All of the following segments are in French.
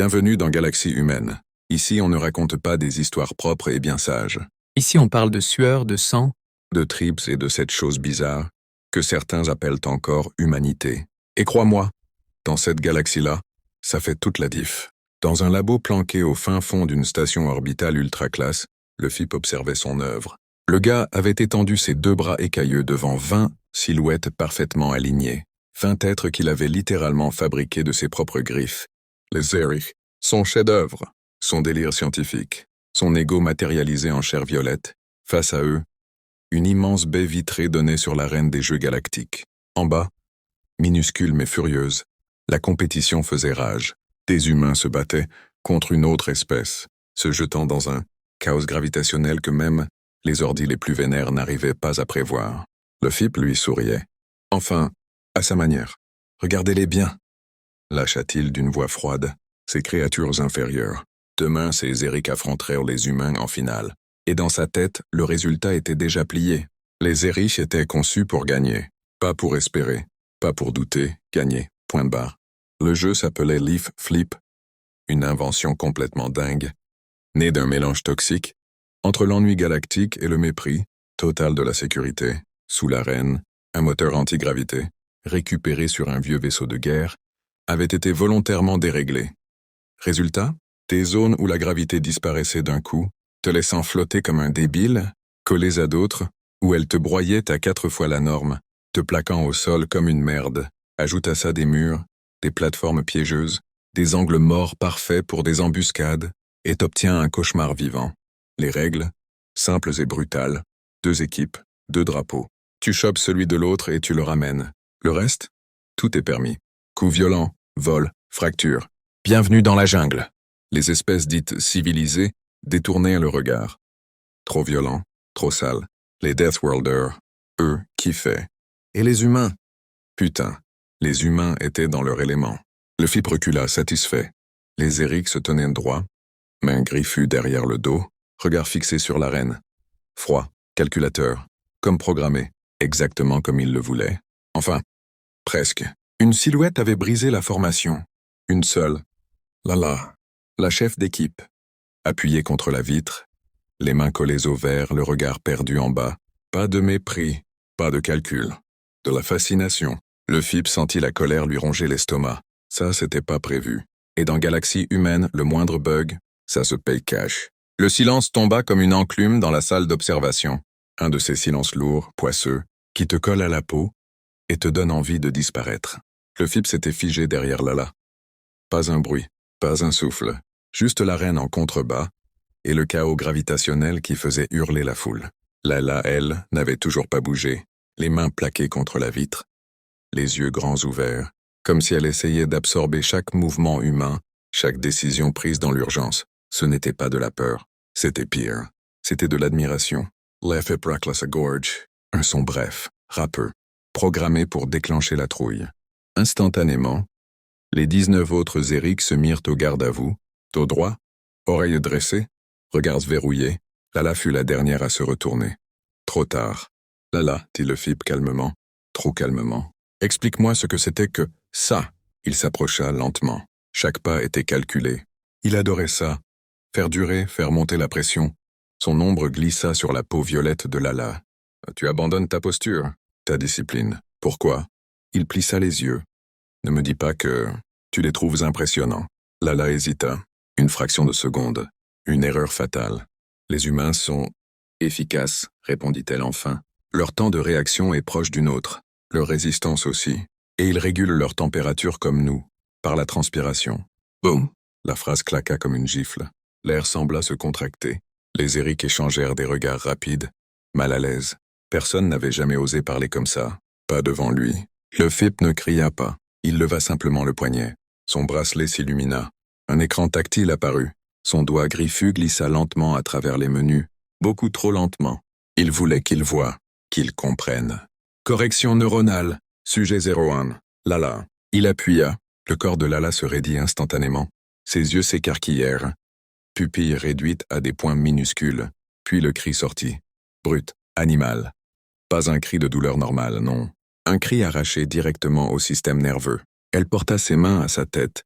Bienvenue dans Galaxie Humaine. Ici, on ne raconte pas des histoires propres et bien sages, Ici, on parle de sueur, de sang. de tripes et de cette chose bizarre que certains appellent encore humanité. Et crois-moi, dans cette galaxie-là, ça fait toute la diff. Dans un labo planqué au fin fond d'une station orbitale ultra-classe, le FIP observait son œuvre. Le gars avait étendu ses deux bras écailleux devant 20 silhouettes parfaitement alignées. 20 êtres qu'il avait littéralement fabriqués de ses propres griffes. Les Zerich, son chef-d'œuvre, son délire scientifique, son ego matérialisé en chair violette. Face à eux, une immense baie vitrée donnait sur l'arène des Jeux galactiques. En bas, minuscule mais furieuse, la compétition faisait rage. Des humains se battaient contre une autre espèce, se jetant dans un chaos gravitationnel que même les ordis les plus vénères n'arrivaient pas à prévoir. Le FIP lui souriait. Enfin, à sa manière. Regardez-les bien, lâcha-t-il d'une voix froide, ces créatures inférieures. Demain, ces Zerich affrontèrent les humains en finale. Et dans sa tête, le résultat était déjà plié. Les Zerich étaient conçus pour gagner. Pas pour espérer, pas pour douter, gagner. Point de barre. Le jeu s'appelait Leaf Flip, une invention complètement dingue, née d'un mélange toxique entre l'ennui galactique et le mépris total de la sécurité. Sous l'arène, un moteur antigravité, récupéré sur un vieux vaisseau de guerre, avait été volontairement déréglé. Résultat, des zones où la gravité disparaissait d'un coup, te laissant flotter comme un débile, collées à d'autres, où elle te broyait à 4 fois la norme, te plaquant au sol comme une merde. Ajoute à ça des murs, des plateformes piégeuses, des angles morts parfaits pour des embuscades, et t'obtiens un cauchemar vivant. Les règles, simples et brutales, 2 équipes, 2 drapeaux. Tu chopes celui de l'autre et tu le ramènes. Le reste, tout est permis. Coups violents, vols, fractures. Bienvenue dans la jungle. Les espèces dites civilisées détournèrent le regard. Trop violent, trop sale. Les Deathworlders, eux, kiffaient. Et les humains? Putain, les humains étaient dans leur élément. Le FIP recula, satisfait. Les Zerich se tenaient droit, main griffue derrière le dos, regard fixé sur l'arène. Froid, calculateur, comme programmé, exactement comme il le voulait. Enfin, presque. Une silhouette avait brisé la formation. Une seule. Lala, la chef d'équipe. Appuyée contre la vitre, les mains collées au verre, le regard perdu en bas. Pas de mépris, pas de calcul. De la fascination. Le FIP sentit la colère lui ronger l'estomac. Ça, c'était pas prévu. Et dans Galaxie Humaine, le moindre bug, ça se paye cash. Le silence tomba comme une enclume dans la salle d'observation. Un de ces silences lourds, poisseux, qui te collent à la peau et te donnent envie de disparaître. Le FIP s'était figé derrière Lala. Pas un bruit, pas un souffle, juste l'arène en contrebas et le chaos gravitationnel qui faisait hurler la foule. Lala, elle, n'avait toujours pas bougé, les mains plaquées contre la vitre, les yeux grands ouverts, comme si elle essayait d'absorber chaque mouvement humain, chaque décision prise dans l'urgence. Ce n'était pas de la peur, c'était pire. C'était de l'admiration. Left et Brackless Gorge, un son bref, râpeux, programmé pour déclencher la trouille. Instantanément, les 19 autres Zerich se mirent au garde à vous, dos droit, oreilles dressées, regards verrouillés. Lala fut la dernière à se retourner. Trop tard. Lala, dit le FIP calmement, trop calmement. Explique-moi ce que c'était que ça. Il s'approcha lentement. Chaque pas était calculé. Il adorait ça. Faire durer, faire monter la pression. Son ombre glissa sur la peau violette de Lala. Tu abandonnes ta posture, ta discipline. Pourquoi? Il plissa les yeux. Ne me dis pas que tu les trouves impressionnants. Lala hésita. Une fraction de seconde. Une erreur fatale. Les humains sont efficaces, répondit-elle enfin. Leur temps de réaction est proche d'une autre. Leur résistance aussi. Et ils régulent leur température comme nous, par la transpiration. Boum! La phrase claqua comme une gifle. L'air sembla se contracter. Les Zerich échangèrent des regards rapides, mal à l'aise. Personne n'avait jamais osé parler comme ça. Pas devant lui. Le FIP ne cria pas. Il leva simplement le poignet. Son bracelet s'illumina. Un écran tactile apparut. Son doigt griffu glissa lentement à travers les menus. Beaucoup trop lentement. Il voulait qu'il voie, qu'il comprenne. Correction neuronale. Sujet 01. Lala. Il appuya. Le corps de Lala se raidit instantanément. Ses yeux s'écarquillèrent. Pupilles réduites à des points minuscules. Puis le cri sortit. Brut. Animal. Pas un cri de douleur normale, non. Un cri arraché directement au système nerveux. Elle porta ses mains à sa tête,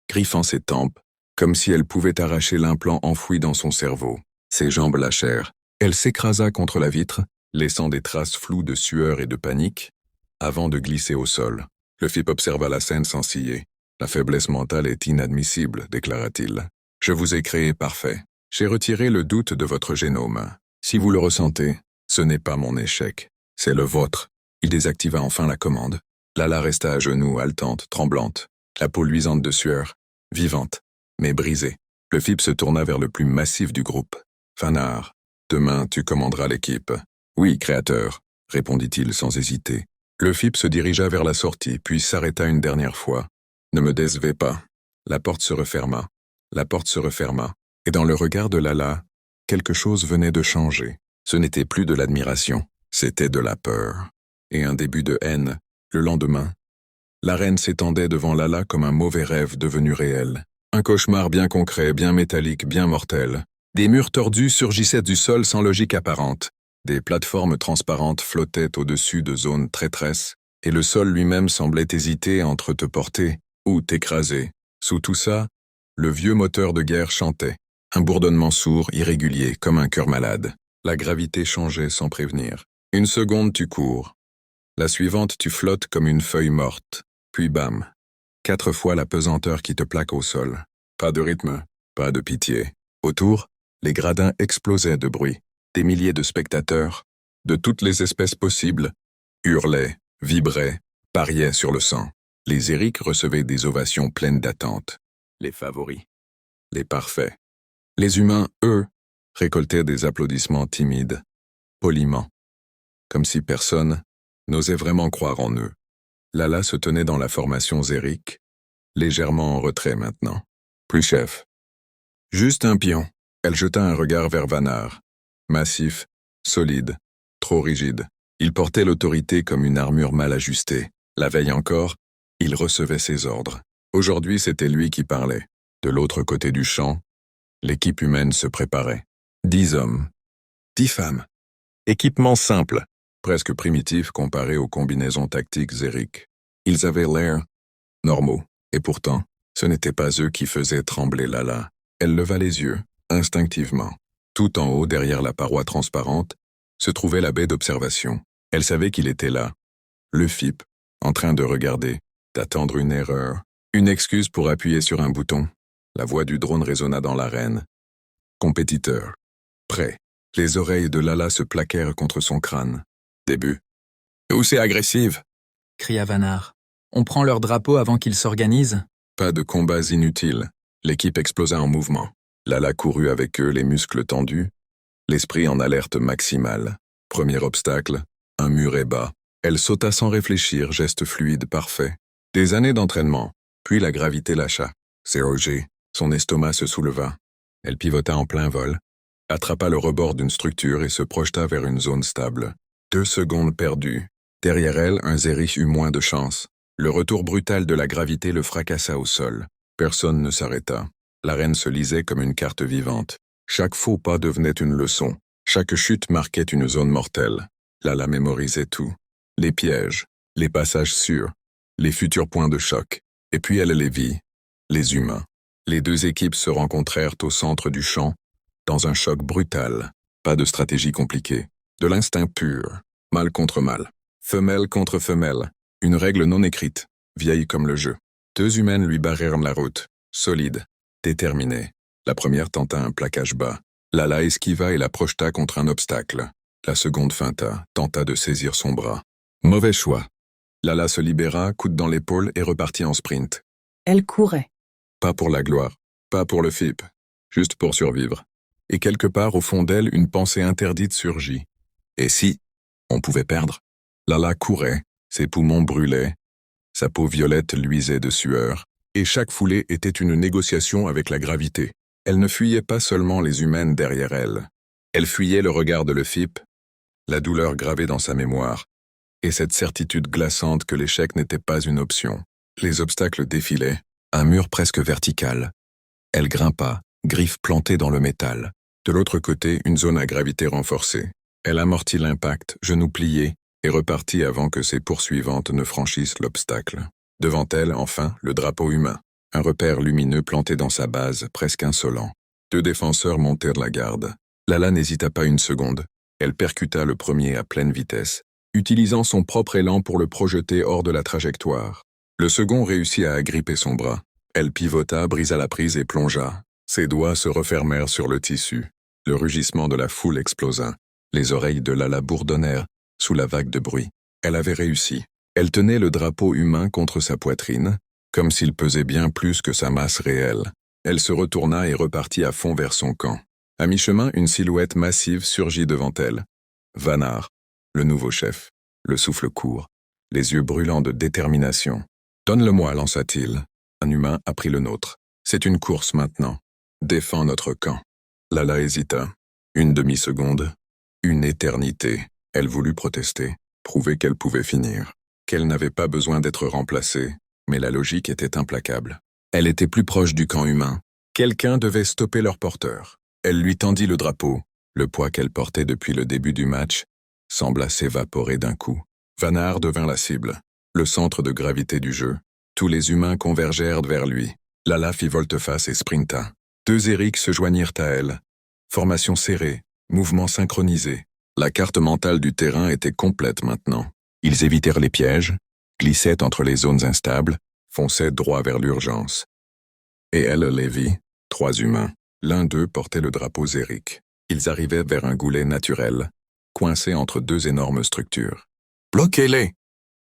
griffant ses tempes, comme si elle pouvait arracher l'implant enfoui dans son cerveau. Ses jambes lâchèrent. Elle s'écrasa contre la vitre, laissant des traces floues de sueur et de panique, avant de glisser au sol. Le FIP observa la scène sans ciller. « La faiblesse mentale est inadmissible, déclara-t-il. Je vous ai créé parfait. J'ai retiré le doute de votre génome. Si vous le ressentez, ce n'est pas mon échec, c'est le vôtre. » Il désactiva enfin la commande. Lala resta à genoux, haletante, tremblante, la peau luisante de sueur, vivante, mais brisée. Le FIP se tourna vers le plus massif du groupe. « Vanard, demain tu commanderas l'équipe. »« Oui, créateur, » répondit-il sans hésiter. Le FIP se dirigea vers la sortie, puis s'arrêta une dernière fois. « Ne me décevez pas. » La porte se referma. La porte se referma. Et dans le regard de Lala, quelque chose venait de changer. Ce n'était plus de l'admiration, c'était de la peur. Et un début de haine. Le lendemain, l'arène s'étendait devant Lala comme un mauvais rêve devenu réel. Un cauchemar bien concret, bien métallique, bien mortel. Des murs tordus surgissaient du sol sans logique apparente. Des plateformes transparentes flottaient au-dessus de zones traîtresses, et le sol lui-même semblait hésiter entre te porter ou t'écraser. Sous tout ça, le vieux moteur de guerre chantait. Un bourdonnement sourd, irrégulier, comme un cœur malade. La gravité changeait sans prévenir. Une seconde, tu cours. La suivante, tu flottes comme une feuille morte. Puis bam. 4 fois la pesanteur qui te plaque au sol. Pas de rythme, pas de pitié. Autour, les gradins explosaient de bruit. Des milliers de spectateurs, de toutes les espèces possibles, hurlaient, vibraient, pariaient sur le sang. Les Eric recevaient des ovations pleines d'attente. Les favoris. Les parfaits. Les humains, eux, récoltaient des applaudissements timides, poliment, comme si personne n'osait vraiment croire en eux. Lala se tenait dans la formation Zérique, légèrement en retrait maintenant. Plus chef. Juste un pion. Elle jeta un regard vers Vanard. Massif, solide, trop rigide. Il portait l'autorité comme une armure mal ajustée. La veille encore, il recevait ses ordres. Aujourd'hui, c'était lui qui parlait. De l'autre côté du champ, l'équipe humaine se préparait. 10 hommes, 10 femmes. Équipement simple, presque primitif comparé aux combinaisons tactiques Zérique. Ils avaient l'air normaux, et pourtant, ce n'était pas eux qui faisaient trembler Lala. Elle leva les yeux, instinctivement. Tout en haut, derrière la paroi transparente, se trouvait la baie d'observation. Elle savait qu'il était là. Le FIP, en train de regarder, d'attendre une erreur, une excuse pour appuyer sur un bouton. La voix du drone résonna dans l'arène. Compétiteur. Prêt. Les oreilles de Lala se plaquèrent contre son crâne. Début. Où c'est agressive? Cria Vanard. On prend leur drapeau avant qu'ils s'organisent? Pas de combats inutiles. L'équipe explosa en mouvement. Lala courut avec eux, les muscles tendus, l'esprit en alerte maximale. Premier obstacle, un muret bas. Elle sauta sans réfléchir, geste fluide parfait. Des années d'entraînement, puis la gravité lâcha. C'est Roger. Son estomac se souleva. Elle pivota en plein vol, attrapa le rebord d'une structure et se projeta vers une zone stable. 2 secondes perdues. Derrière elle, un Zérich eut moins de chance. Le retour brutal de la gravité le fracassa au sol. Personne ne s'arrêta. L'arène se lisait comme une carte vivante. Chaque faux pas devenait une leçon. Chaque chute marquait une zone mortelle. Lala mémorisait tout. Les pièges, les passages sûrs, les futurs points de choc. Et puis elle les vit. Les humains. Les 2 équipes se rencontrèrent au centre du champ, dans un choc brutal. Pas de stratégie compliquée. De l'instinct pur. Mâle contre mâle. Femelle contre femelle. Une règle non écrite, vieille comme le jeu. 2 humaines lui barrèrent la route. Solides. Déterminée. La première tenta un plaquage bas. Lala esquiva et la projeta contre un obstacle. La seconde feinta, tenta de saisir son bras. Mauvais choix. Lala se libéra, coude dans l'épaule et repartit en sprint. Elle courait. Pas pour la gloire, pas pour le FIP, juste pour survivre. Et quelque part au fond d'elle, une pensée interdite surgit. Et si on pouvait perdre? Lala courait, ses poumons brûlaient, sa peau violette luisait de sueur. Et chaque foulée était une négociation avec la gravité. Elle ne fuyait pas seulement les humaines derrière elle. Elle fuyait le regard de le FIP, la douleur gravée dans sa mémoire, et cette certitude glaçante que l'échec n'était pas une option. Les obstacles défilaient, un mur presque vertical. Elle grimpa, griffes plantées dans le métal. De l'autre côté, une zone à gravité renforcée. Elle amortit l'impact, genoux pliés, et repartit avant que ses poursuivantes ne franchissent l'obstacle. Devant elle, enfin, le drapeau humain. Un repère lumineux planté dans sa base, presque insolent. 2 défenseurs montèrent la garde. Lala n'hésita pas une seconde. Elle percuta le premier à pleine vitesse, utilisant son propre élan pour le projeter hors de la trajectoire. Le second réussit à agripper son bras. Elle pivota, brisa la prise et plongea. Ses doigts se refermèrent sur le tissu. Le rugissement de la foule explosa. Les oreilles de Lala bourdonnèrent sous la vague de bruit. Elle avait réussi. Elle tenait le drapeau humain contre sa poitrine, comme s'il pesait bien plus que sa masse réelle. Elle se retourna et repartit à fond vers son camp. À mi-chemin, une silhouette massive surgit devant elle. Vannar, le nouveau chef, le souffle court, les yeux brûlants de détermination. « Donne-le-moi », lança-t-il. Un humain a pris le nôtre. C'est une course maintenant. Défends notre camp. Lala hésita. Une demi-seconde. Une éternité. Elle voulut protester, prouver qu'elle pouvait finir, qu'elle n'avait pas besoin d'être remplacée, mais la logique était implacable. Elle était plus proche du camp humain. Quelqu'un devait stopper leur porteur. Elle lui tendit le drapeau. Le poids qu'elle portait depuis le début du match sembla s'évaporer d'un coup. Vannar devint la cible, le centre de gravité du jeu. Tous les humains convergèrent vers lui. Lala fit volte-face et sprinta. 2 Eric se joignirent à elle. Formation serrée, mouvement synchronisé. La carte mentale du terrain était complète maintenant. Ils évitèrent les pièges, glissaient entre les zones instables, fonçaient droit vers l'urgence. Et elle les vit, 3 humains. L'un d'eux portait le drapeau Zéric. Ils arrivaient vers un goulet naturel, coincé entre 2 énormes structures. « Bloquez-les »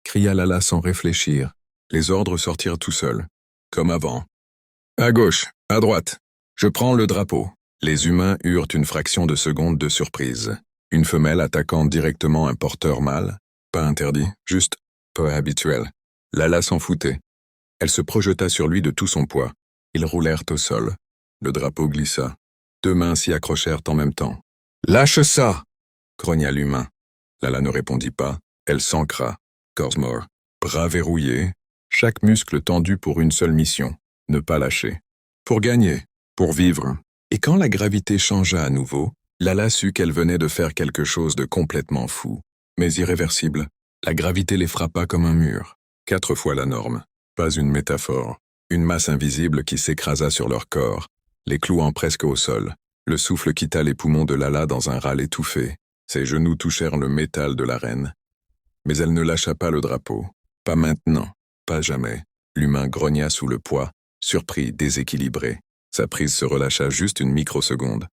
cria Lala sans réfléchir. Les ordres sortirent tout seuls, comme avant. « À gauche, à droite, je prends le drapeau. » Les humains eurent une fraction de seconde de surprise. Une femelle attaquant directement un porteur mâle, pas interdit, juste peu habituel. Lala s'en foutait. Elle se projeta sur lui de tout son poids. Ils roulèrent au sol. Le drapeau glissa. 2 mains s'y accrochèrent en même temps. « Lâche ça !» grogna l'humain. Lala ne répondit pas. Elle s'ancra. Corsmore, bras verrouillés, chaque muscle tendu pour une seule mission, ne pas lâcher. Pour gagner, pour vivre. Et quand la gravité changea à nouveau, Lala sut qu'elle venait de faire quelque chose de complètement fou, mais irréversible. La gravité les frappa comme un mur. 4 fois la norme. Pas une métaphore. Une masse invisible qui s'écrasa sur leur corps, les clouant presque au sol. Le souffle quitta les poumons de Lala dans un râle étouffé. Ses genoux touchèrent le métal de l'arène. Mais elle ne lâcha pas le drapeau. Pas maintenant, pas jamais. L'humain grogna sous le poids, surpris, déséquilibré. Sa prise se relâcha juste une microseconde.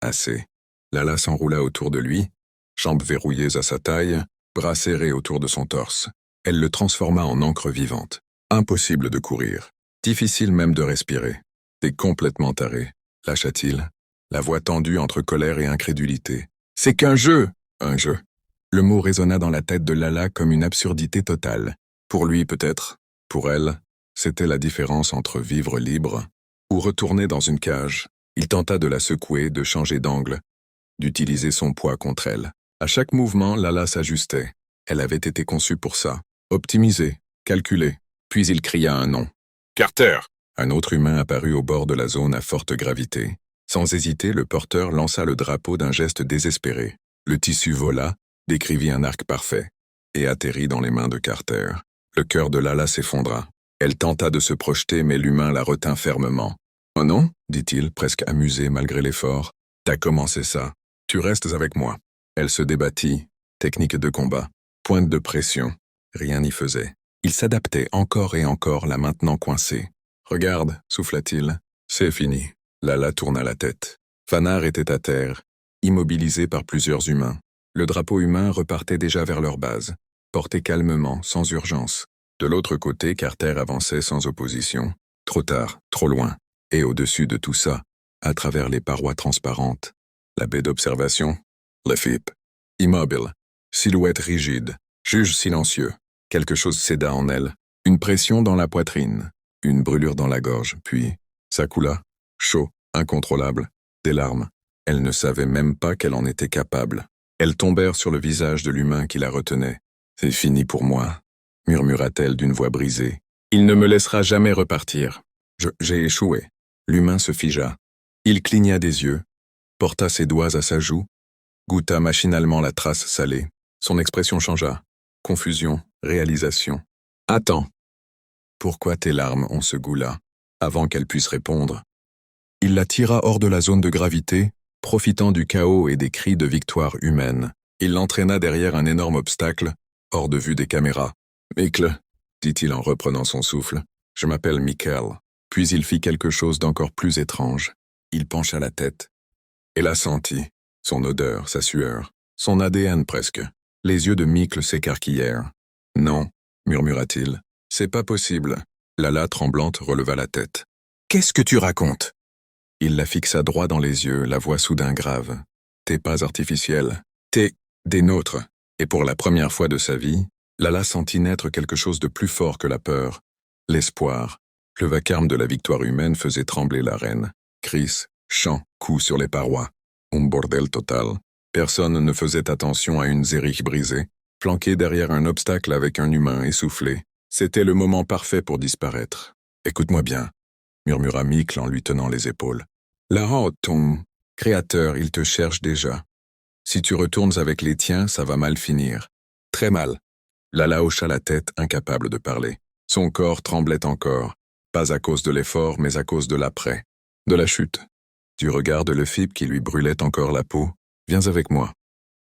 Assez. Lala s'enroula autour de lui, jambes verrouillées à sa taille, bras serrés autour de son torse. Elle le transforma en encre vivante. Impossible de courir. Difficile même de respirer. T'es complètement taré, lâcha-t-il, la voix tendue entre colère et incrédulité. C'est qu'un jeu! Un jeu. Le mot résonna dans la tête de Lala comme une absurdité totale. Pour lui peut-être, pour elle, c'était la différence entre vivre libre ou retourner dans une cage. Il tenta de la secouer, de changer d'angle, d'utiliser son poids contre elle. À chaque mouvement, Lala s'ajustait. Elle avait été conçue pour ça. Optimisée, calculée. Puis il cria un nom. « Carter !» Un autre humain apparut au bord de la zone à forte gravité. Sans hésiter, le porteur lança le drapeau d'un geste désespéré. Le tissu vola, décrivit un arc parfait, et atterrit dans les mains de Carter. Le cœur de Lala s'effondra. Elle tenta de se projeter, mais l'humain la retint fermement. « Oh non ?» dit-il, presque amusé malgré l'effort. « T'as commencé ça. Tu restes avec moi. » Elle se débattit. Technique de combat. Pointe de pression. Rien n'y faisait. Il s'adaptait encore et encore, la maintenant coincée. « Regarde » souffla-t-il. « C'est fini. » Lala tourna la tête. Vannar était à terre, immobilisé par plusieurs humains. Le drapeau humain repartait déjà vers leur base, porté calmement, sans urgence. De l'autre côté, Carter avançait sans opposition. Trop tard, trop loin. Et au-dessus de tout ça, à travers les parois transparentes, la baie d'observation, le FIP. Immobile, silhouette rigide, juge silencieux. Quelque chose céda en elle, une pression dans la poitrine, une brûlure dans la gorge, puis ça coula, chaud, incontrôlable, des larmes. Elle ne savait même pas qu'elle en était capable. Elles tombèrent sur le visage de l'humain qui la retenait. « C'est fini pour moi », murmura-t-elle d'une voix brisée. « Il ne me laissera jamais repartir. J'ai échoué. » L'humain se figea. Il cligna des yeux, porta ses doigts à sa joue, goûta machinalement la trace salée. Son expression changea. Confusion, réalisation. « Attends. Pourquoi tes larmes ont ce goût-là » avant qu'elle puisse répondre. Il la tira hors de la zone de gravité, profitant du chaos et des cris de victoire humaine. Il l'entraîna derrière un énorme obstacle, hors de vue des caméras. « Mikl, dit-il en reprenant son souffle, je m'appelle Mikkel. » Puis il fit quelque chose d'encore plus étrange. Il pencha la tête et la sentit, son odeur, sa sueur, son ADN presque. Les yeux de Mikl s'écarquillèrent. « Non, murmura-t-il, c'est pas possible. » Lala, tremblante, releva la tête. « Qu'est-ce que tu racontes ?» Il la fixa droit dans les yeux, la voix soudain grave. « T'es pas artificiel. T'es des nôtres. » Et pour la première fois de sa vie, Lala sentit naître quelque chose de plus fort que la peur, l'espoir. Le vacarme de la victoire humaine faisait trembler l'arène. Cris, chants, coups sur les parois. Un bordel total. Personne ne faisait attention à une Zérich brisée, planquée derrière un obstacle avec un humain essoufflé. C'était le moment parfait pour disparaître. « Écoute-moi bien », murmura Mikl en lui tenant les épaules. « Là-haut, ton créateur, il te cherche déjà. Si tu retournes avec les tiens, ça va mal finir. Très mal. » Lala hocha la tête, incapable de parler. Son corps tremblait encore, pas à cause de l'effort, mais à cause de l'après, de la chute, du regard de Lefip qui lui brûlait encore la peau. « Viens avec moi »,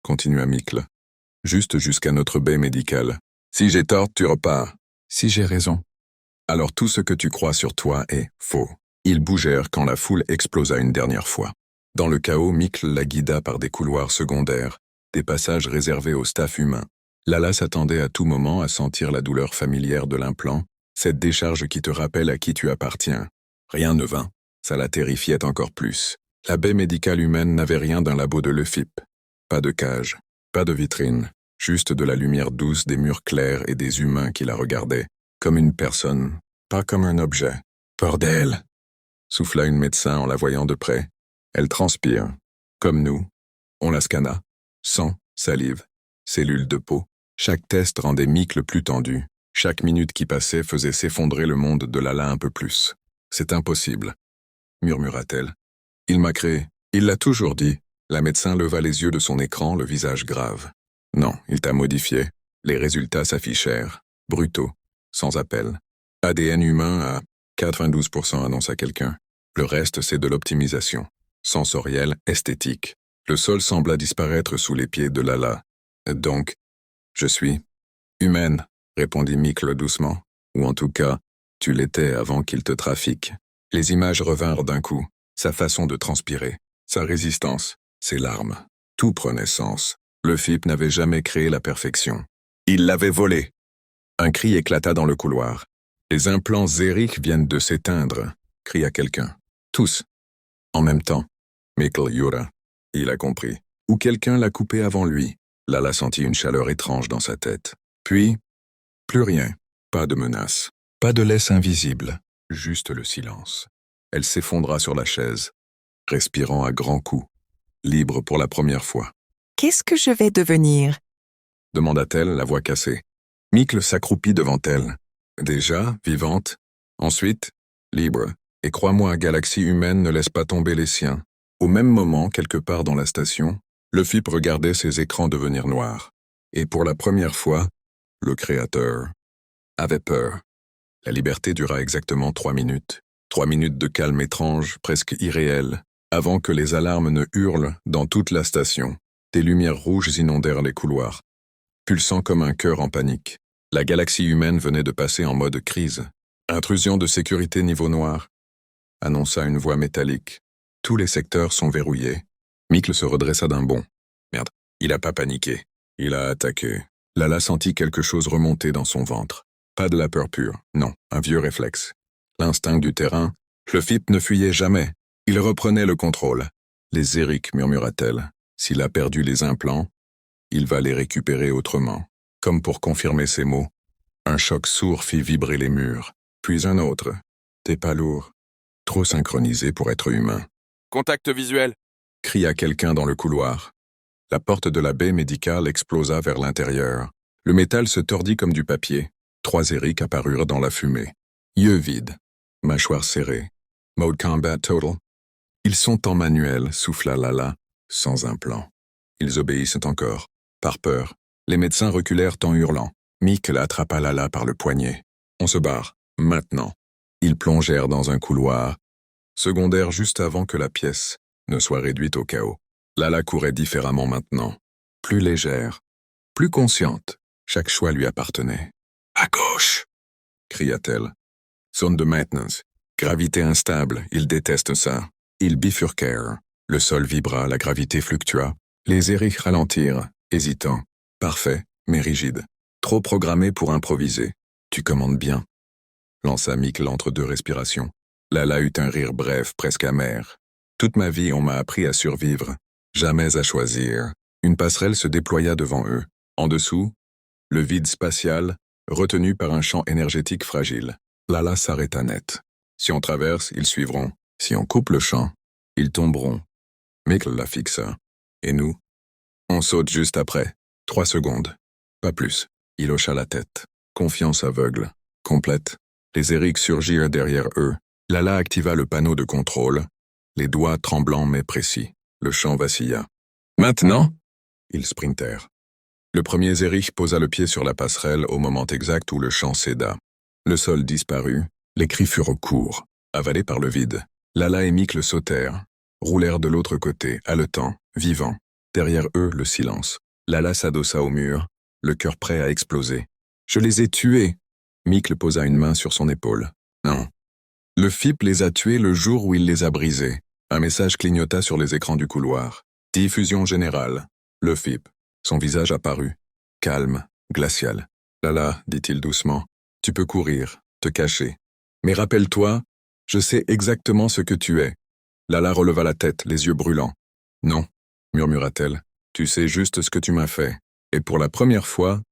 continua Mikl. « Juste jusqu'à notre baie médicale. Si j'ai tort, tu repars. Si j'ai raison. Alors tout ce que tu crois sur toi est faux. » Ils bougèrent quand la foule explosa une dernière fois. Dans le chaos, Mikl la guida par des couloirs secondaires, des passages réservés au staff humain. Lala s'attendait à tout moment à sentir la douleur familière de l'implant, cette décharge qui te rappelle à qui tu appartiens. Rien ne vint. Ça la terrifiait encore plus. La baie médicale humaine n'avait rien d'un labo de Lefip. Pas de cage, pas de vitrine, juste de la lumière douce des murs clairs et des humains qui la regardaient, comme une personne, pas comme un objet. « Bordel !» souffla une médecin en la voyant de près. Elle transpire. Comme nous. On la scanna. Sang, salive, cellules de peau. Chaque test rendait Mikl plus tendu. Chaque minute qui passait faisait s'effondrer le monde de Lala un peu plus. « C'est impossible, » murmura-t-elle. « Il m'a créé. Il l'a toujours dit. » La médecin leva les yeux de son écran, le visage grave. « Non, il t'a modifié. » Les résultats s'affichèrent. Brutaux. Sans appel. ADN humain à 92% annonça quelqu'un. Le reste, c'est de l'optimisation. Sensorielle, esthétique. Le sol sembla disparaître sous les pieds de Lala. Donc, je suis humaine, répondit Mikl doucement. Ou en tout cas, tu l'étais avant qu'il te trafique. Les images revinrent d'un coup. Sa façon de transpirer, sa résistance, ses larmes. Tout prenait sens. Lefip n'avait jamais créé la perfection. Il l'avait volée. Un cri éclata dans le couloir. Les implants Zérich viennent de s'éteindre, cria quelqu'un. Tous. En même temps. Mikl Yura. Il a compris. Ou quelqu'un l'a coupé avant lui. Lala sentit une chaleur étrange dans sa tête. Puis, plus rien. Pas de menace. Pas de laisse invisible. Juste le silence. Elle s'effondra sur la chaise, respirant à grands coups, libre pour la première fois. « Qu'est-ce que je vais devenir ?» demanda-t-elle, la voix cassée. Mikl s'accroupit devant elle. Déjà, vivante. Ensuite, libre. Et crois-moi, Galaxie humaine ne laisse pas tomber les siens. Au même moment, quelque part dans la station, Lefip regardait ses écrans devenir noirs. Et pour la première fois, le Créateur avait peur. La liberté dura exactement 3 minutes. 3 minutes de calme étrange, presque irréel, avant que les alarmes ne hurlent dans toute la station. Des lumières rouges inondèrent les couloirs, pulsant comme un cœur en panique. La galaxie humaine venait de passer en mode crise. Intrusion de sécurité niveau noir, annonça une voix métallique. Tous les secteurs sont verrouillés. Mikl se redressa d'un bond. Merde, il a pas paniqué. Il a attaqué. Lala sentit quelque chose remonter dans son ventre. Pas de la peur pure, non, un vieux réflexe. L'instinct du terrain, Lefip ne fuyait jamais. Il reprenait le contrôle. Les Zérich, murmura-t-elle. S'il a perdu les implants, il va les récupérer autrement. Comme pour confirmer ses mots, un choc sourd fit vibrer les murs. Puis un autre. T'es pas lourd. Trop synchronisé pour être humain. Contact visuel, Cria quelqu'un dans le couloir. La porte de la baie médicale explosa vers l'intérieur. Le métal se tordit comme du papier. 3 Zérich apparurent dans la fumée. Yeux vides. Mâchoire serrée. Mode combat total. Ils sont en manuel, souffla Lala, sans implant. Ils obéissent encore. Par peur, les médecins reculèrent en hurlant. Mikl attrapa Lala par le poignet. On se barre, maintenant. Ils plongèrent dans un couloir, secondaire juste avant que la pièce ne soit réduite au chaos. Lala courait différemment maintenant, plus légère, plus consciente. Chaque choix lui appartenait. « À gauche !» cria-t-elle. Zone de maintenance. Gravité instable, ils détestent ça. Ils bifurquèrent. Le sol vibra, la gravité fluctua. Les Eric ralentirent, hésitants. Parfait, mais rigide. Trop programmé pour improviser. Tu commandes bien. Lança Mikl entre deux respirations. Lala eut un rire bref, presque amer. Toute ma vie, on m'a appris à survivre. Jamais à choisir. Une passerelle se déploya devant eux. En dessous, le vide spatial, retenu par un champ énergétique fragile. Lala s'arrêta net. Si on traverse, ils suivront. Si on coupe le champ, ils tomberont. Mikl la fixa. Et nous? On saute juste après. 3 secondes. Pas plus. Il hocha la tête. Confiance aveugle. Complète. Les Eric surgirent derrière eux. Lala activa le panneau de contrôle. Les doigts tremblants mais précis. Le champ vacilla. Maintenant? Ils sprintèrent. Le premier Zérich posa le pied sur la passerelle au moment exact où le champ céda. Le sol disparut, les cris furent courts, avalés par le vide. Lala et Mikl sautèrent, roulèrent de l'autre côté, haletants, vivants. Derrière eux, le silence. Lala s'adossa au mur, le cœur prêt à exploser. « Je les ai tués !» Mikl posa une main sur son épaule. « Non. Le FIP les a tués le jour où il les a brisés. » Un message clignota sur les écrans du couloir. Diffusion générale. Le FIP. Son visage apparut. Calme, glacial. « Lala, dit-il doucement, tu peux courir, te cacher. Mais rappelle-toi, je sais exactement ce que tu es. » Lala releva la tête, les yeux brûlants. « Non, » murmura-t-elle, tu sais juste ce que tu m'as fait. Et pour la première fois,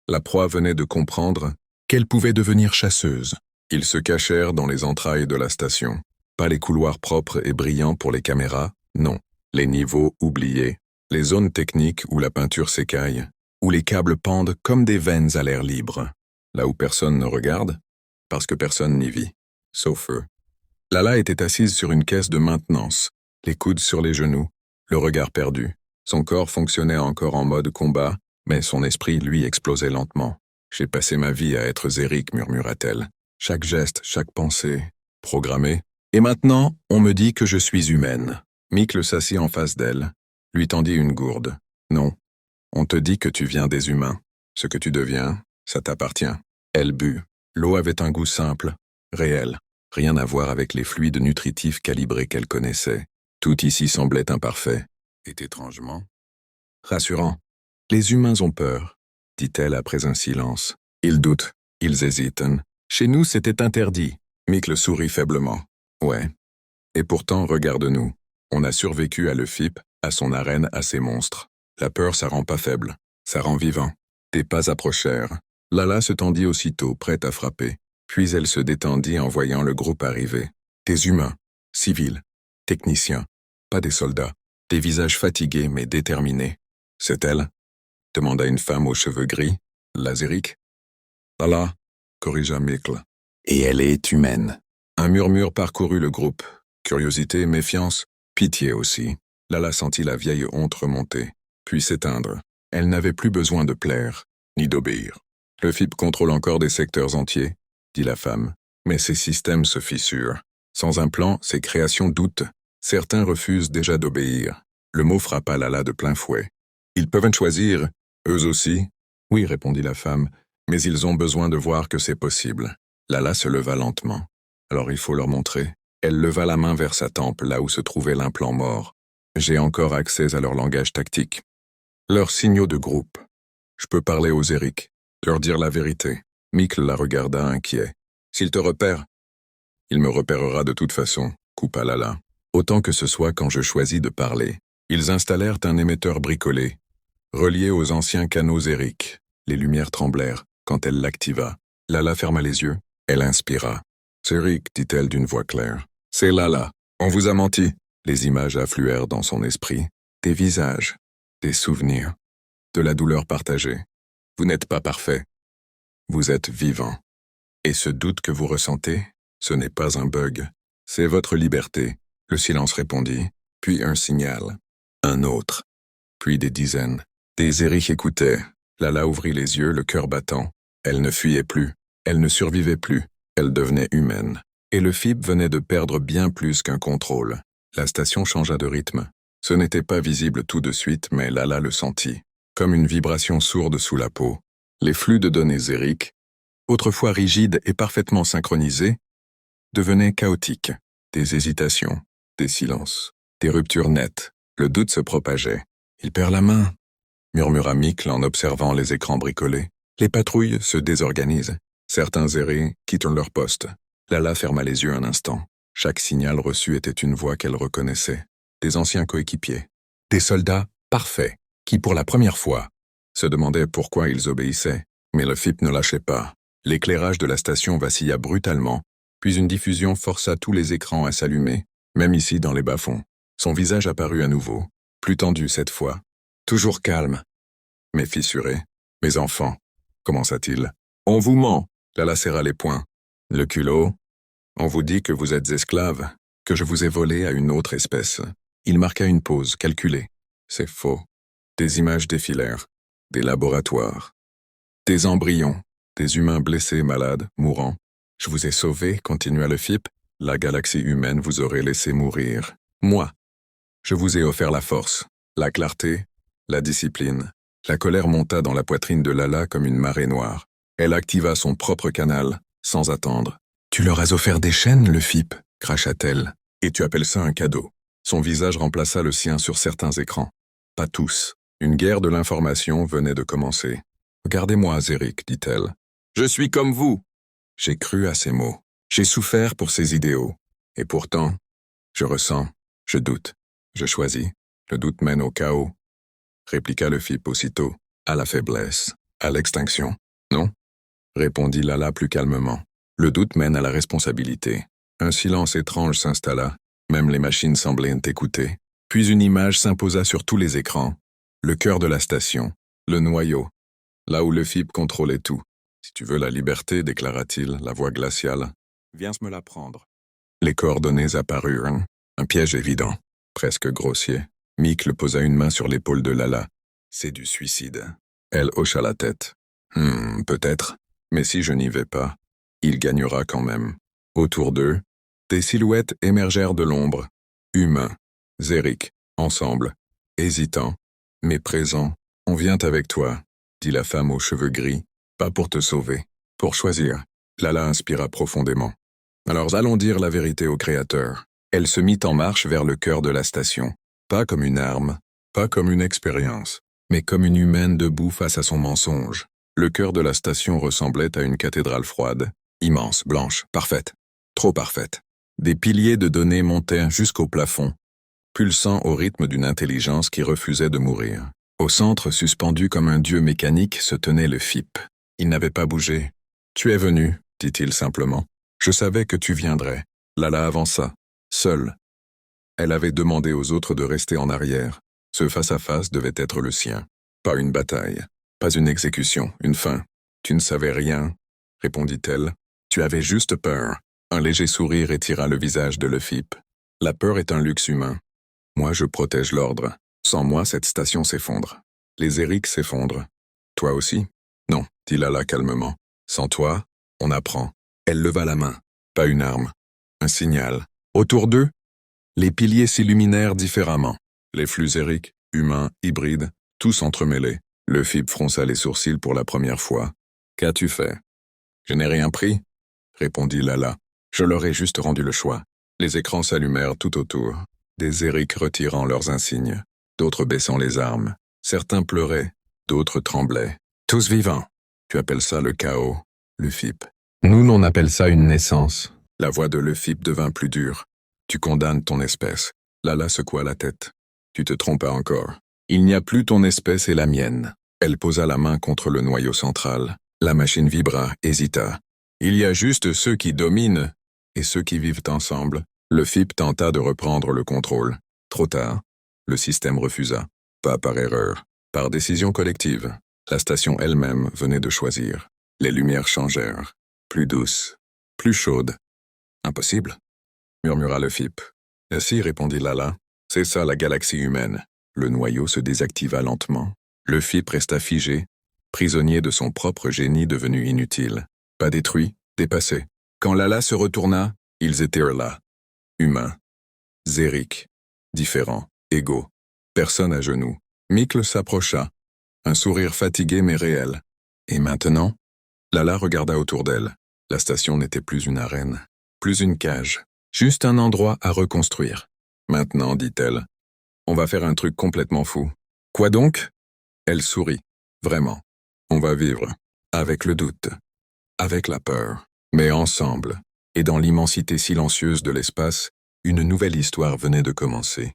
la proie venait de comprendre qu'elle pouvait devenir chasseuse. Ils se cachèrent dans les entrailles de la station. Pas les couloirs propres et brillants pour les caméras, non. Les niveaux oubliés, les zones techniques où la peinture s'écaille, où les câbles pendent comme des veines à l'air libre. Là où personne ne regarde, parce que personne n'y vit, sauf eux. Lala était assise sur une caisse de maintenance, les coudes sur les genoux, le regard perdu. Son corps fonctionnait encore en mode combat, mais son esprit, lui, explosait lentement. « J'ai passé ma vie à être Zéric, murmura-t-elle. Chaque geste, chaque pensée, programmée. Et maintenant, on me dit que je suis humaine. » Mikl s'assit en face d'elle, lui tendit une gourde. « Non, on te dit que tu viens des humains. Ce que tu deviens, ça t'appartient. » Elle but. L'eau avait un goût simple, réel, rien à voir avec les fluides nutritifs calibrés qu'elle connaissait. Tout ici semblait imparfait, et étrangement rassurant. « Les humains ont peur, » dit-elle après un silence. Ils doutent, ils hésitent. Chez nous, c'était interdit. Mikl sourit faiblement. Ouais. Et pourtant, regarde-nous. On a survécu à le FIP, à son arène, à ses monstres. La peur, ça rend pas faible. Ça rend vivant. Des pas approchèrent. Lala se tendit aussitôt, prête à frapper. Puis elle se détendit en voyant le groupe arriver. Des humains, civils, techniciens, pas des soldats. Des visages fatigués mais déterminés. C'est elle? Demanda une femme aux cheveux gris. La Zéric? Lala, corrigea Mikl. Et elle est humaine. Un murmure parcourut le groupe. Curiosité, méfiance, pitié aussi. Lala sentit la vieille honte remonter, puis s'éteindre. Elle n'avait plus besoin de plaire, ni d'obéir. Le FIP contrôle encore des secteurs entiers, dit la femme, mais ses systèmes se fissurent. Sans un plan, ses créations doutent. Certains refusent déjà d'obéir. Le mot frappa Lala de plein fouet. Ils peuvent choisir, eux aussi? Oui, répondit la femme, mais ils ont besoin de voir que c'est possible. Lala se leva lentement. Alors il faut leur montrer. Elle leva la main vers sa tempe, là où se trouvait l'implant mort. J'ai encore accès à leur langage tactique. Leurs signaux de groupe. Je peux parler aux Eric, leur dire la vérité. Mikl la regarda inquiet. S'il te repère? Il me repérera de toute façon, coupa Lala. Autant que ce soit quand je choisis de parler. Ils installèrent un émetteur bricolé, relié aux anciens canaux Eric. Les lumières tremblèrent quand elle l'activa. Lala ferma les yeux. Elle inspira. « Zéric, dit-elle d'une voix claire. C'est Lala. On vous a menti. » Les images affluèrent dans son esprit. Des visages, des souvenirs, de la douleur partagée. Vous n'êtes pas parfait. Vous êtes vivant. Et ce doute que vous ressentez, ce n'est pas un bug. C'est votre liberté. Le silence répondit, puis un signal. Un autre. Puis des dizaines. Des Eric écoutaient. Lala ouvrit les yeux, le cœur battant. Elle ne fuyait plus. Elle ne survivait plus. Elle devenait humaine. Et le FIP venait de perdre bien plus qu'un contrôle. La station changea de rythme. Ce n'était pas visible tout de suite, mais Lala le sentit. Comme une vibration sourde sous la peau. Les flux de données zériques, autrefois rigides et parfaitement synchronisés, devenaient chaotiques. Des hésitations, des silences, des ruptures nettes. Le doute se propageait. « Il perd la main », murmura Mikl en observant les écrans bricolés. Les patrouilles se désorganisent. Certains errés quittent leur poste. Lala ferma les yeux un instant. Chaque signal reçu était une voix qu'elle reconnaissait. Des anciens coéquipiers. Des soldats parfaits, qui pour la première fois se demandaient pourquoi ils obéissaient. Mais le FIP ne lâchait pas. L'éclairage de la station vacilla brutalement, puis une diffusion força tous les écrans à s'allumer, même ici dans les bas-fonds. Son visage apparut à nouveau, plus tendu cette fois, toujours calme, mais fissuré. « Mes enfants », commença-t-il. « On vous ment », Lala serra les poings. « Le culot. On vous dit que vous êtes esclaves, que je vous ai volé à une autre espèce. » Il marqua une pause, calculée. « C'est faux. » Des images défilèrent. Des laboratoires. Des embryons. Des humains blessés, malades, mourants. « Je vous ai sauvés, continua le FIP. La galaxie humaine vous aurait laissé mourir. Moi. Je vous ai offert la force, la clarté, la discipline. » La colère monta dans la poitrine de Lala comme une marée noire. Elle activa son propre canal, sans attendre. « Tu leur as offert des chaînes, le FIP » cracha-t-elle. « Et tu appelles ça un cadeau ?» Son visage remplaça le sien sur certains écrans. Pas tous. Une guerre de l'information venait de commencer. « Regardez-moi, Zérik, dit-elle. Je suis comme vous. » J'ai cru à ces mots. J'ai souffert pour ces idéaux. Et pourtant, je ressens, je doute, je choisis. Le doute mène au chaos. Répliqua le FIP aussitôt, à la faiblesse, à l'extinction. Non, répondit Lala plus calmement. Le doute mène à la responsabilité. Un silence étrange s'installa, même les machines semblaient écouter. Puis une image s'imposa sur tous les écrans. Le cœur de la station, le noyau, là où le FIP contrôlait tout. Si tu veux la liberté, déclara-t-il, la voix glaciale, viens me la prendre. Les coordonnées apparurent, un piège évident, presque grossier. Mikl posa une main sur l'épaule de Lala. C'est du suicide. Elle hocha la tête. Peut-être, mais si je n'y vais pas, il gagnera quand même. Autour d'eux, des silhouettes émergèrent de l'ombre. Humains, Zérik, ensemble, hésitants, mais présents. On vient avec toi, dit la femme aux cheveux gris, pas pour te sauver, pour choisir. Lala inspira profondément. Alors allons dire la vérité au Créateur. Elle se mit en marche vers le cœur de la station. Pas comme une arme, pas comme une expérience, mais comme une humaine debout face à son mensonge. Le cœur de la station ressemblait à une cathédrale froide, immense, blanche, parfaite, trop parfaite. Des piliers de données montaient jusqu'au plafond, pulsant au rythme d'une intelligence qui refusait de mourir. Au centre, suspendu comme un dieu mécanique, se tenait le FIP. Il n'avait pas bougé. « Tu es venu, » dit-il simplement. « Je savais que tu viendrais. » Lala avança, seule. Elle avait demandé aux autres de rester en arrière. Ce face-à-face devait être le sien. Pas une bataille, pas une exécution, une fin. Tu ne savais rien, répondit-elle. Tu avais juste peur. Un léger sourire étira le visage de le FIP. La peur est un luxe humain. Moi, je protège l'ordre. Sans moi, cette station s'effondre. Les Zériks s'effondrent. Toi aussi? Non, dit Lala calmement. Sans toi, on apprend. Elle leva la main. Pas une arme. Un signal. Autour d'eux, les piliers s'illuminèrent différemment. Les flux zériques, humains, hybrides, tous entremêlés. Le FIP fronça les sourcils pour la première fois. « Qu'as-tu fait ?»« Je n'ai rien pris, » répondit Lala. « Je leur ai juste rendu le choix. » Les écrans s'allumèrent tout autour. Des zériques retirant leurs insignes, d'autres baissant les armes. Certains pleuraient, d'autres tremblaient. Tous vivants. Tu appelles ça le chaos, le FIP. Nous, on appelle ça une naissance. La voix de le FIP devint plus dure. Tu condamnes ton espèce. Lala secoua la tête. Tu te trompes encore. Il n'y a plus ton espèce et la mienne. Elle posa la main contre le noyau central. La machine vibra, hésita. Il y a juste ceux qui dominent et ceux qui vivent ensemble. Le FIP tenta de reprendre le contrôle. Trop tard. Le système refusa. Pas par erreur, par décision collective. La station elle-même venait de choisir. Les lumières changèrent. Plus douces, plus chaudes. Impossible, murmura le FIP. « Si, répondit Lala, c'est ça la galaxie humaine. » Le noyau se désactiva lentement. Le FIP resta figé, prisonnier de son propre génie devenu inutile. Pas détruit, dépassé. Quand Lala se retourna, ils étaient là. Humains. Zériques. Différents. Égaux. Personne à genoux. Mikl s'approcha. Un sourire fatigué mais réel. Et maintenant? Lala regarda autour d'elle. La station n'était plus une arène. Plus une cage. Juste un endroit à reconstruire. Maintenant, dit-elle, on va faire un truc complètement fou. Quoi donc? Elle sourit. Vraiment. On va vivre. Avec le doute. Avec la peur. Mais ensemble. Et dans l'immensité silencieuse de l'espace, une nouvelle histoire venait de commencer.